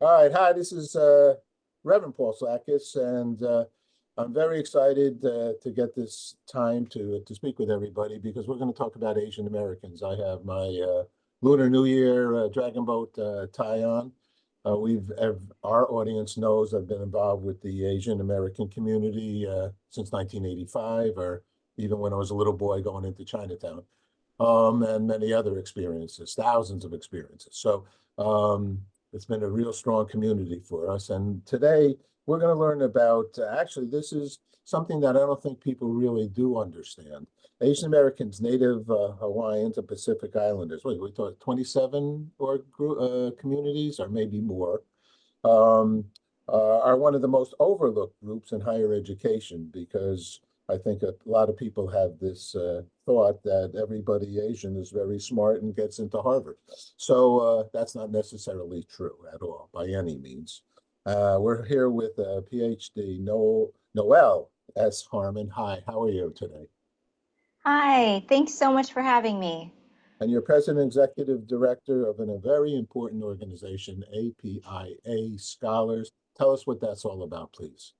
All right, hi, this is Reverend Paul Sakis, and I'm very excited to get this time to speak with everybody because we're going to talk about Asian Americans. I have my Lunar New Year dragon boat tie on. Our audience knows I've been involved with the Asian American community since 1985, or even when I was a little boy going into Chinatown, and many other experiences, thousands of experiences. So. It's been a real strong community for us. And today we're going to learn about actually, this is something that I don't think people really do understand. Asian Americans, Native Hawaiians, and Pacific Islanders, wait, we thought 27 or communities, or maybe more, um, are one of the most overlooked groups in higher education because I think a lot of people have this thought that everybody Asian is very smart and gets into Harvard. So that's not necessarily true at all by any means. We're here with a PhD, Noel S. Harmon. Hi, how are you today? Hi, thanks so much for having me. And you're president executive director of a very important organization, APIA Scholars. Tell us what that's all about, please.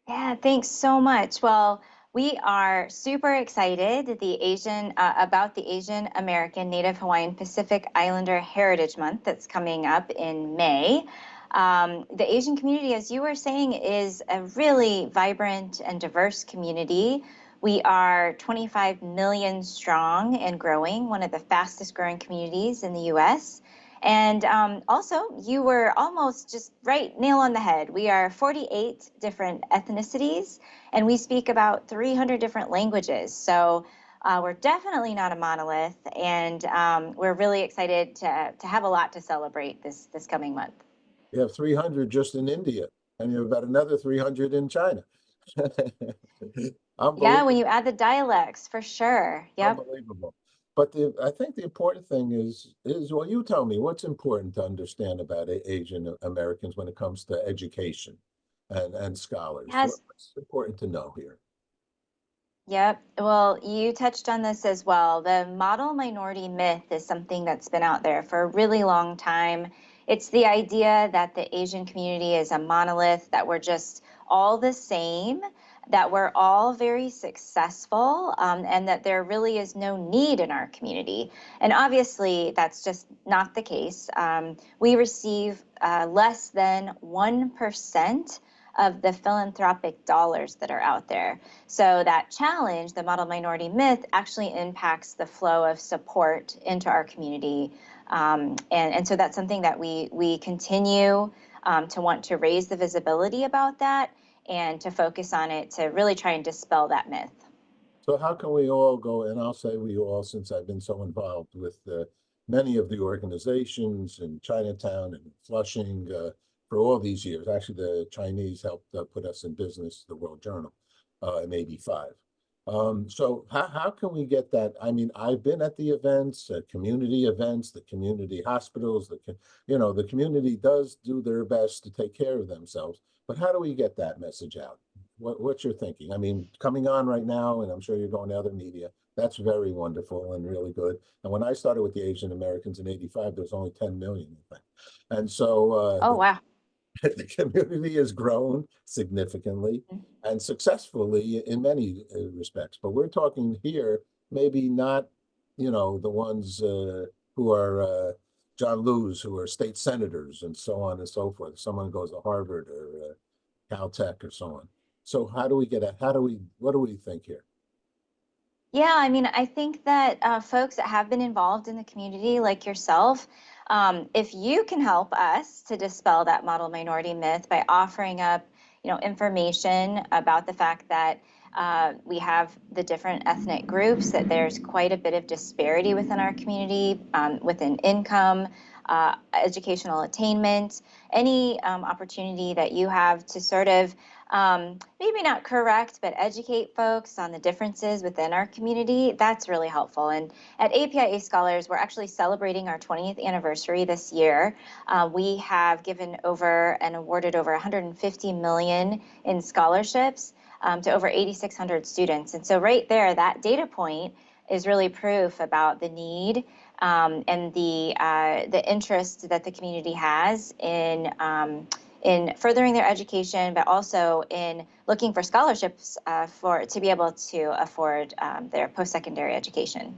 Yeah, thanks so much. Well, we are super excited about the Asian American Native Hawaiian Pacific Islander Heritage Month that's coming up in May. The Asian community, as you were saying, is a really vibrant and diverse community. We are 25 million strong and growing, one of the fastest growing communities in the US. And also, you were almost just right, nail on the head. We are 48 different ethnicities, and we speak about 300 different languages. So we're definitely not a monolith, and we're really excited to have a lot to celebrate this coming month. You have 300 just in India, and you have about another 300 in China. Yeah, when Unbelievable. you add the dialects, for sure. Yep. Unbelievable. But I think the important thing is well, you tell me what's important to understand about Asian Americans when it comes to education and scholars. Yes. What's important to know here? Yep. Well, you touched on this as well. The model minority myth is something that's been out there for a really long time. It's the idea that the Asian community is a monolith, that we're just all the same, that we're all very successful, and that there really is no need in our community. And obviously, that's just not the case. We receive less than 1% of the philanthropic dollars that are out there. So that challenge, the model minority myth, actually impacts the flow of support into our community. And so that's something that we continue to want to raise the visibility about that and to focus on it to really try and dispel that myth. So how can we all go, and I'll say we all, since I've been so involved with many of the organizations in Chinatown and Flushing for all these years. Actually, the Chinese helped put us in business, the World Journal, in '85. So how can we get that? I mean, I've been at the events, community events, the community hospitals, the community does do their best to take care of themselves. But how do we get that message out? What's your thinking? I mean, coming on right now, and I'm sure you're going to other media, that's very wonderful and really good. And when I started with the Asian Americans in '85, there was only 10 million, I think. And so Oh, wow. the community has grown significantly and successfully in many respects. But we're talking here, maybe not, the ones who are John Lewis, who are state senators and so on and so forth. Someone goes to Harvard or Caltech or so on. So what do we think here? Yeah, I mean, I think that folks that have been involved in the community, like yourself, if you can help us to dispel that model minority myth by offering up, information about the fact that we have the different ethnic groups, that there's quite a bit of disparity within our community, within income, educational attainment, any opportunity that you have to sort of maybe not correct, but educate folks on the differences within our community, that's really helpful. And at APIA Scholars, we're actually celebrating our 20th anniversary this year. We have given over and awarded over 150 million in scholarships to over 8,600 students. And so right there, that data point is really proof about the need and the interest that the community has in furthering their education, but also in looking for scholarships to be able to afford their post-secondary education.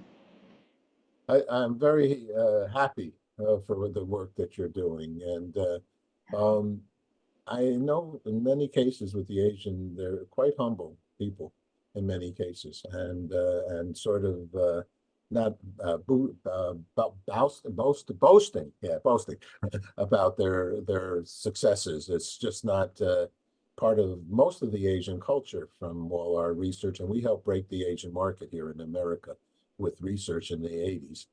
I'm very happy for the work that you're doing. And I know in many cases with the Asian, they're quite humble people in many cases, and sort of not boasting, yeah, boasting about their successes. It's just not part of most of the Asian culture from all our research, and we helped break the Asian market here in America with research in the 80s.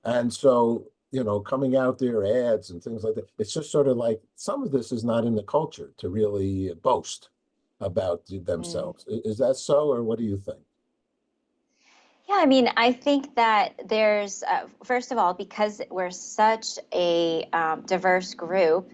And so, you know, coming out there, ads and things like that, it's just sort of like some of this is not in the culture to really boast about themselves. Is that so, or what do you think? Yeah, I mean, I think that there's, first of all, because we're such a diverse group,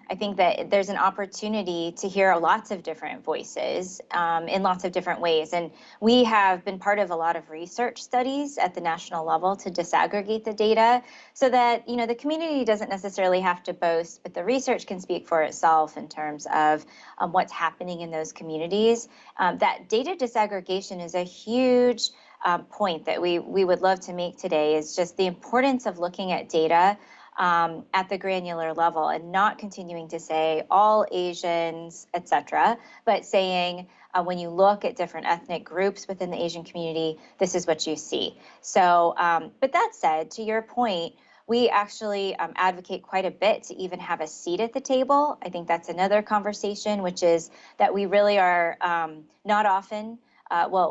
I think that there's an opportunity to hear lots of different voices in lots of different ways. And we have been part of a lot of research studies at the national level to disaggregate the data so that, you know, the community doesn't necessarily have to boast, but the research can speak for itself in terms of what's happening in those communities. That data disaggregation is a huge point that we would love to make today, is just the importance of looking at data at the granular level and not continuing to say all Asians, et cetera, but saying when you look at different ethnic groups within the Asian community, this is what you see. So, but that said, to your point, we actually advocate quite a bit to even have a seat at the table. I think that's another conversation, which is that we really are not often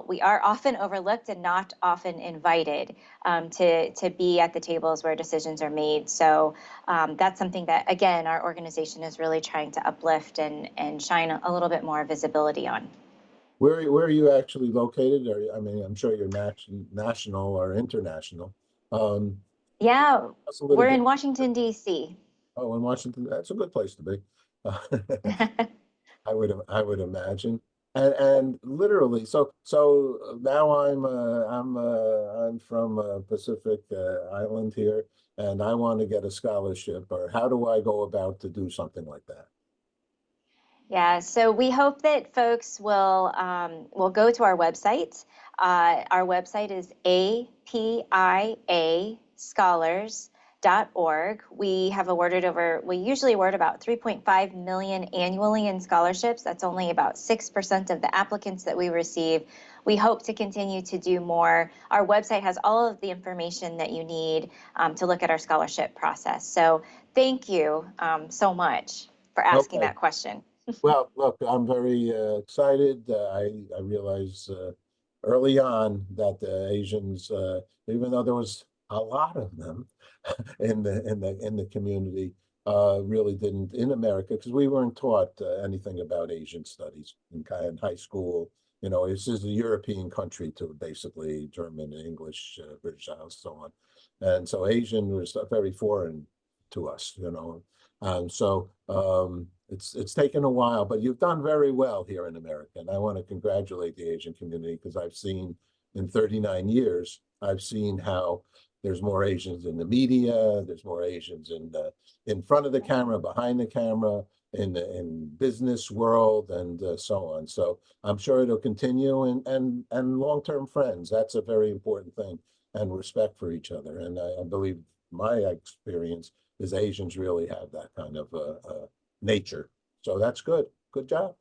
we are often overlooked and not often invited to be at the tables where decisions are made. So that's something that, again, our organization is really trying to uplift and shine a little bit more visibility on. Where are you actually located? Or I mean, I'm sure you're national or international. Um, Yeah, that's a little we're bit. in Washington, D.C. Oh, in Washington, that's a good place to be. I would imagine. And literally, so now I'm from Pacific Island here, and I want to get a scholarship. Or how do I go about to do something like that? Yeah, so we hope that folks will go to our website. Our website is apiascholars.org. We usually award about 3.5 million annually in scholarships. That's only about 6% of the applicants that we receive. We hope to continue to do more. Our website has all of the information that you need to look at our scholarship process. So thank you so much for asking Okay. that question. Well, look, I'm very excited. I realized early on that the Asians, even though there was a lot of them in the community, really didn't in America because we weren't taught anything about Asian studies in high school. You know, this is a European country to basically German, English, British, so on, and so Asian was very foreign to us. You know, so it's taken a while, but you've done very well here in America, and I want to congratulate the Asian community because I've seen in 39 years, I've seen how there's more Asians in the media, there's more Asians in front of the camera, behind the camera, in business world, and so on. So I'm sure it'll continue, and long-term friends. That's a very important thing, and respect for each other. And I believe my experience is Asians really have that kind of nature. So that's good. Good job.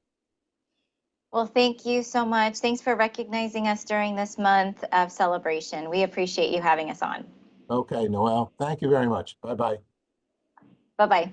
Well, thank you so much. Thanks for recognizing us during this month of celebration. We appreciate you having us on. Okay, Noel, thank you very much. Bye-bye. Bye-bye.